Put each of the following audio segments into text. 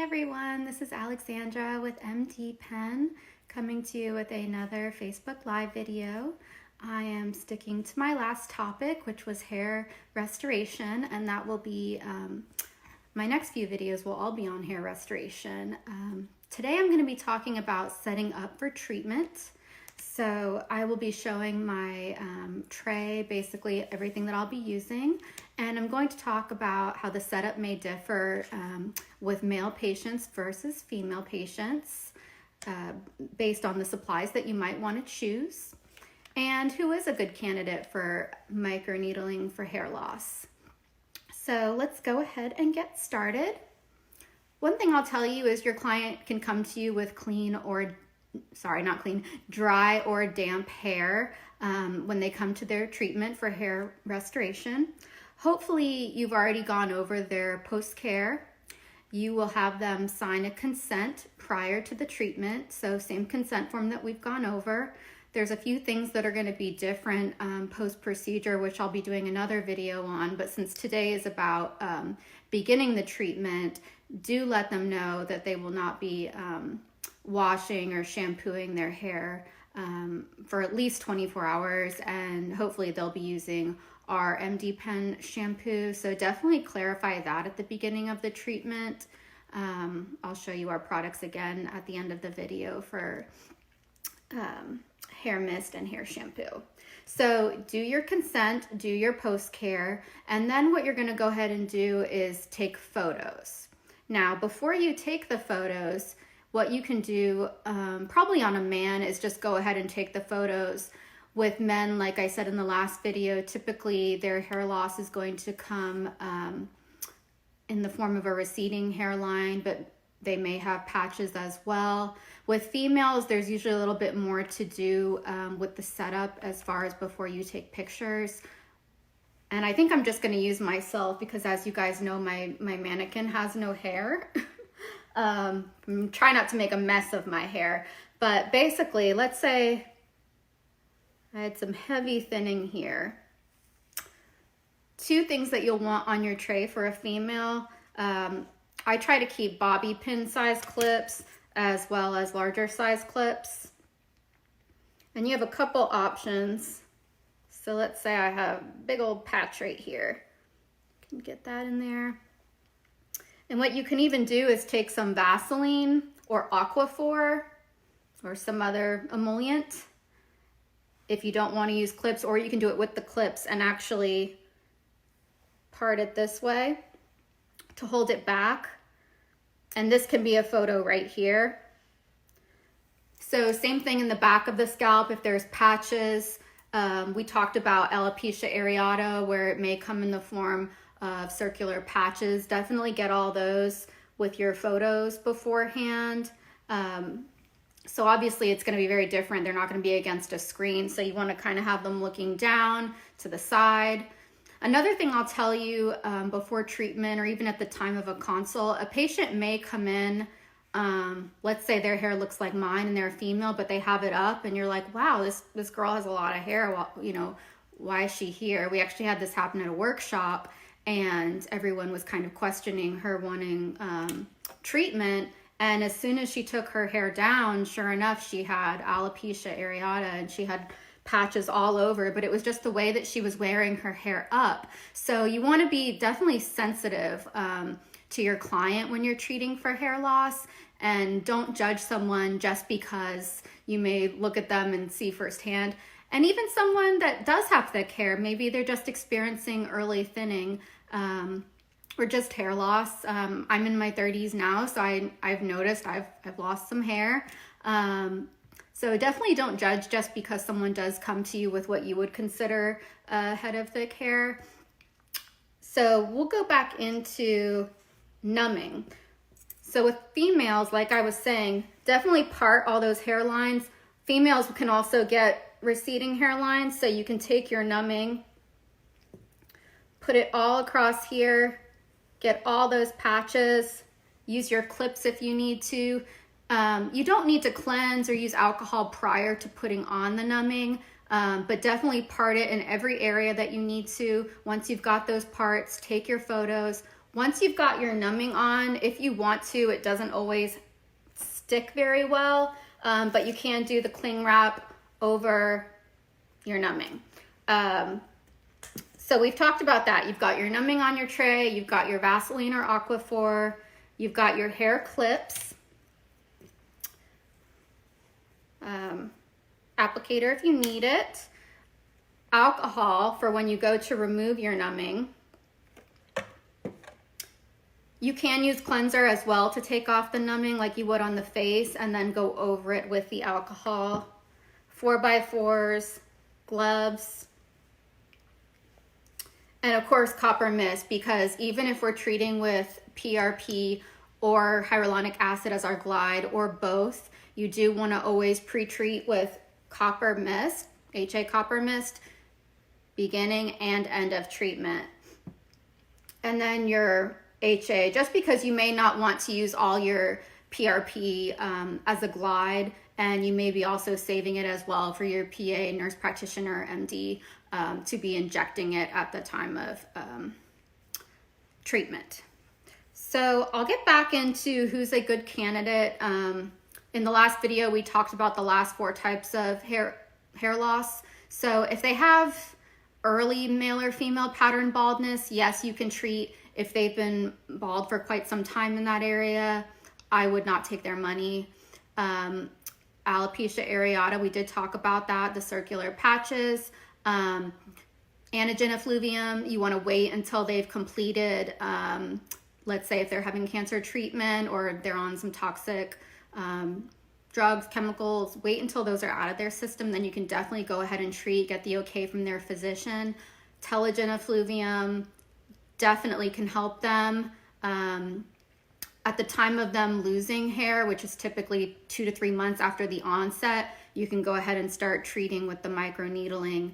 everyone, this is Alexandra with MDPen coming to you with another Facebook Live video. I am sticking to my last topic, which was hair restoration, and that will be, my next few videos will all be on hair restoration. Today I'm going to be talking about setting up for treatment. So I will be showing my tray, basically everything that I'll be using, and I'm going to talk about how the setup may differ with male patients versus female patients based on the supplies that you might want to choose, and who is a good candidate for microneedling for hair loss. So let's go ahead and get started. One thing I'll tell you is your client can come to you with dry or damp hair when they come to their treatment for hair restoration. Hopefully you've already gone over their post-care. You will have them sign a consent prior to the treatment, so same consent form that we've gone over. There's a few things that are going to be different post-procedure, which I'll be doing another video on, but since today is about beginning the treatment, do let them know that they will not be washing or shampooing their hair for at least 24 hours, and hopefully they'll be using our MDPen shampoo. So definitely clarify that at the beginning of the treatment. I'll show you our products again at the end of the video for hair mist and hair shampoo. So do your consent, do your post-care, and then what you're going to go ahead and do is take photos. Now, before you take the photos, what you can do probably on a man is just go ahead and take the photos. With men, like I said in the last video, typically their hair loss is going to come in the form of a receding hairline, but they may have patches as well. With females, there's usually a little bit more to do with the setup as far as before you take pictures. And I think I'm just going to use myself because, as you guys know, my mannequin has no hair. Try not to make a mess of my hair, but basically, let's say I had some heavy thinning here. Two things that you'll want on your tray for a female. I try to keep bobby pin size clips as well as larger size clips. And you have a couple options. So let's say I have a big old patch right here. You can get that in there. And what you can even do is take some Vaseline or Aquaphor or some other emollient if you don't want to use clips, or you can do it with the clips and actually part it this way to hold it back. And this can be a photo right here. So same thing in the back of the scalp if there's patches. We talked about alopecia areata, where it may come in the form of circular patches. Definitely get all those with your photos beforehand. So obviously it's going to be very different. They're not going to be against a screen, so you want to kind of have them looking down to the side. Another thing I'll tell you before treatment or even at the time of a consult, a patient may come in, let's say their hair looks like mine and they're a female, but they have it up and you're like, wow, this girl has a lot of hair. Well, you know, why is she here? We actually had this happen at a workshop, and everyone was kind of questioning her wanting treatment. And as soon as she took her hair down, sure enough, she had alopecia areata and she had patches all over, but it was just the way that she was wearing her hair up. So you want to be definitely sensitive to your client when you're treating for hair loss, and don't judge someone just because you may look at them and see firsthand. And even someone that does have thick hair, maybe they're just experiencing early thinning, or just hair loss. I'm in my 30s now, so I've noticed I've lost some hair. So definitely don't judge just because someone does come to you with what you would consider a head of thick hair. So we'll go back into numbing. So with females, like I was saying, definitely part all those hairlines. Females can also get receding hairlines, so you can take your numbing, put it all across here, get all those patches, use your clips if you need to. You don't need to cleanse or use alcohol prior to putting on the numbing, but definitely part it in every area that you need to. Once you've got those parts, take your photos. Once you've got your numbing on, if you want to, it doesn't always stick very well, but you can do the cling wrap over your numbing. So we've talked about that. You've got your numbing on your tray, you've got your Vaseline or Aquaphor, you've got your hair clips, applicator if you need it, alcohol for when you go to remove your numbing. You can use cleanser as well to take off the numbing like you would on the face and then go over it with the alcohol. 4x4s, gloves, and of course copper mist, because even if we're treating with PRP or hyaluronic acid as our glide or both, you do want to always pre-treat with copper mist, HA copper mist, beginning and end of treatment. And then your HA, just because you may not want to use all your PRP as a glide, and you may be also saving it as well for your PA, nurse practitioner, MD, to be injecting it at the time of treatment. So I'll get back into who's a good candidate. In the last video, we talked about the last 4 types of hair loss. So if they have early male or female pattern baldness, yes, you can treat. If they've been bald for quite some time in that area, I would not take their money. Alopecia areata, we did talk about that, the circular patches. Anagen effluvium, you want to wait until they've completed, let's say if they're having cancer treatment or they're on some toxic drugs, chemicals, wait until those are out of their system, then you can definitely go ahead and treat, get the okay from their physician. Telogen effluvium definitely can help them. At the time of them losing hair, which is typically 2 to 3 months after the onset, you can go ahead and start treating with the microneedling.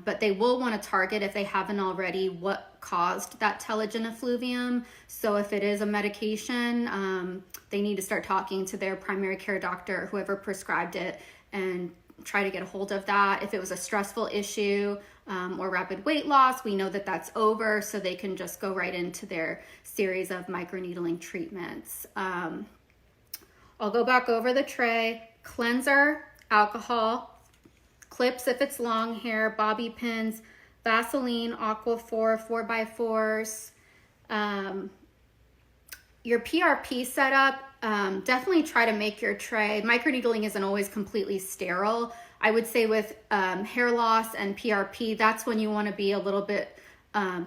But they will want to target, if they haven't already, what caused that telogen effluvium. So if it is a medication, they need to start talking to their primary care doctor, whoever prescribed it, and try to get a hold of that. If it was a stressful issue or rapid weight loss, we know that that's over, so they can just go right into their series of microneedling treatments. I'll go back over the tray. Cleanser, alcohol, clips if it's long hair, bobby pins, Vaseline, Aquaphor, 4x4s. Your PRP setup, definitely try to make your tray. Microneedling isn't always completely sterile. I would say with hair loss and PRP, that's when you want to be a little bit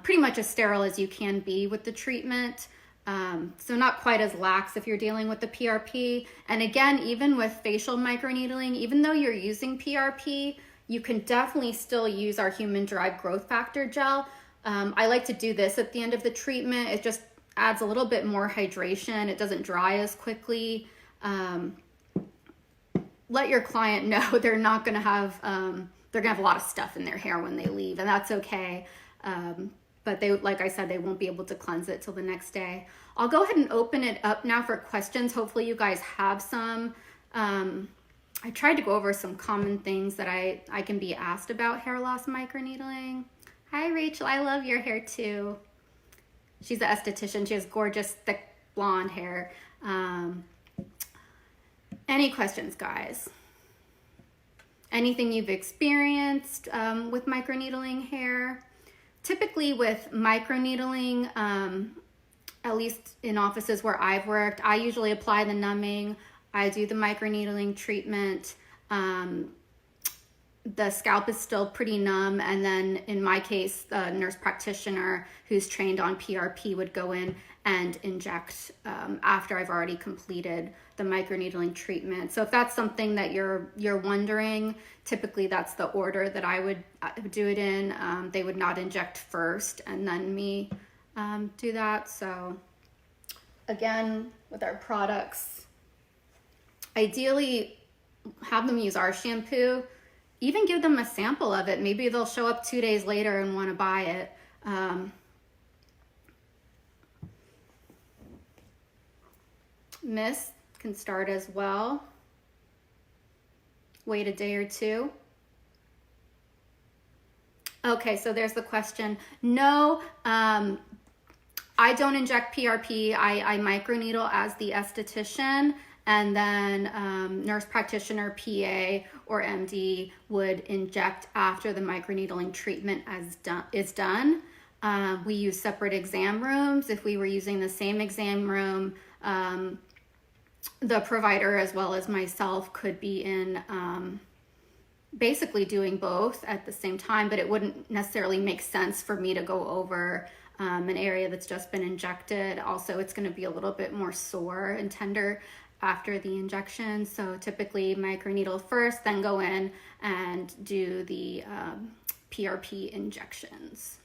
pretty much as sterile as you can be with the treatment. So not quite as lax if you're dealing with the PRP. And again, even with facial microneedling, even though you're using PRP, you can definitely still use our human-derived growth factor gel. I like to do this at the end of the treatment. It just adds a little bit more hydration. It doesn't dry as quickly. Let your client know they're not going to have, they're going to have a lot of stuff in their hair when they leave, and that's okay. But they, like I said, they won't be able to cleanse it till the next day. I'll go ahead and open it up now for questions. Hopefully you guys have some. I tried to go over some common things that I can be asked about hair loss microneedling. Hi, Rachel. I love your hair too. She's an esthetician. She has gorgeous, thick, blonde hair. Any questions, guys? Anything you've experienced with microneedling hair? Typically with microneedling, at least in offices where I've worked, I usually apply the numbing. I do the microneedling treatment. The scalp is still pretty numb, and then in my case, the nurse practitioner who's trained on PRP would go in and inject after I've already completed the microneedling treatment. So if that's something that you're wondering, typically that's the order that I would do it in. They would not inject first and then me do that. So again, with our products, ideally have them use our shampoo. Even give them a sample of it. Maybe they'll show up 2 days later and want to buy it. Mist can start as well. Wait a day or two. Okay, so there's the question. No, I don't inject PRP. I microneedle as the esthetician, and then nurse practitioner, PA, or MD would inject after the microneedling treatment is done. We use separate exam rooms. If we were using the same exam room, the provider as well as myself could be in basically doing both at the same time, but it wouldn't necessarily make sense for me to go over an area that's just been injected. Also, it's going to be a little bit more sore and tender after the injection. So typically microneedle first, then go in and do the PRP injections.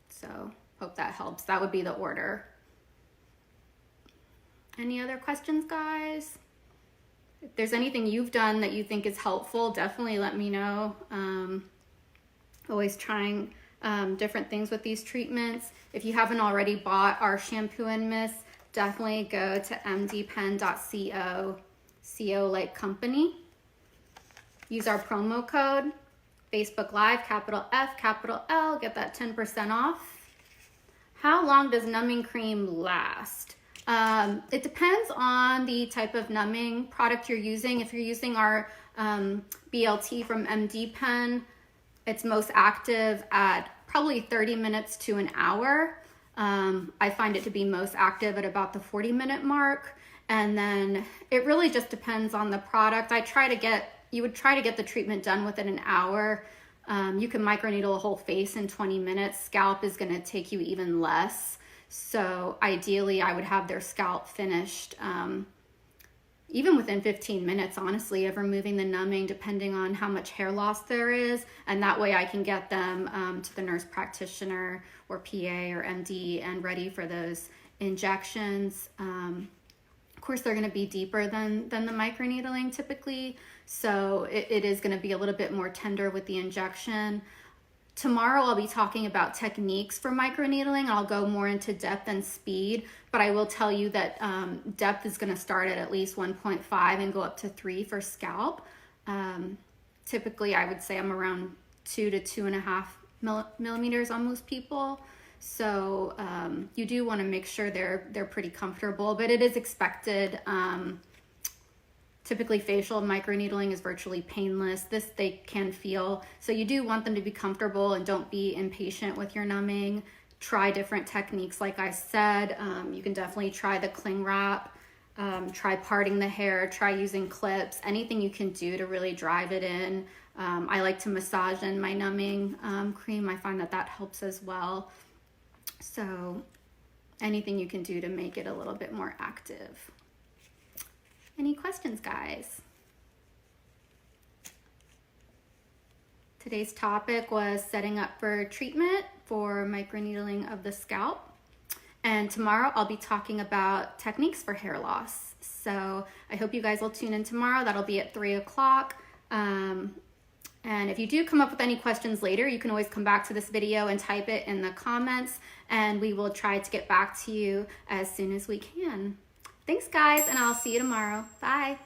So hope that helps. That would be the order. Any other questions, guys? If there's anything you've done that you think is helpful, definitely let me know. Always trying different things with these treatments. If you haven't already bought our shampoo and mist, definitely go to mdpen.co, CO like company. Use our promo code, Facebook Live, capital F, capital L, get that 10% off. How long does numbing cream last? It depends on the type of numbing product you're using. If you're using our BLT from MDPen, it's most active at probably 30 minutes to an hour. I find it to be most active at about the 40-minute mark. And then it really just depends on the product. You would try to get the treatment done within an hour. You can microneedle a whole face in 20 minutes. Scalp is going to take you even less. So ideally, I would have their scalp finished even within 15 minutes, honestly, of removing the numbing, depending on how much hair loss there is. And that way I can get them to the nurse practitioner or PA or MD and ready for those injections. Of course, they're going to be deeper than the microneedling typically. So it is going to be a little bit more tender with the injection. Tomorrow I'll be talking about techniques for microneedling. I'll go more into depth and speed, but I will tell you that depth is going to start at least 1.5 and go up to 3 for scalp. Typically, I would say I'm around 2 to 2.5 millimeters on most people. So you do want to make sure they're pretty comfortable, but it is expected. Typically facial microneedling is virtually painless. This they can feel. So you do want them to be comfortable and don't be impatient with your numbing. Try different techniques. Like I said, you can definitely try the cling wrap, try parting the hair, try using clips, anything you can do to really drive it in. I like to massage in my numbing cream. I find that helps as well. So anything you can do to make it a little bit more active. Any questions, guys? Today's topic was setting up for treatment for microneedling of the scalp. And tomorrow I'll be talking about techniques for hair loss. So I hope you guys will tune in tomorrow. That'll be at 3 o'clock. And if you do come up with any questions later, you can always come back to this video and type it in the comments, and we will try to get back to you as soon as we can. Thanks, guys, and I'll see you tomorrow. Bye.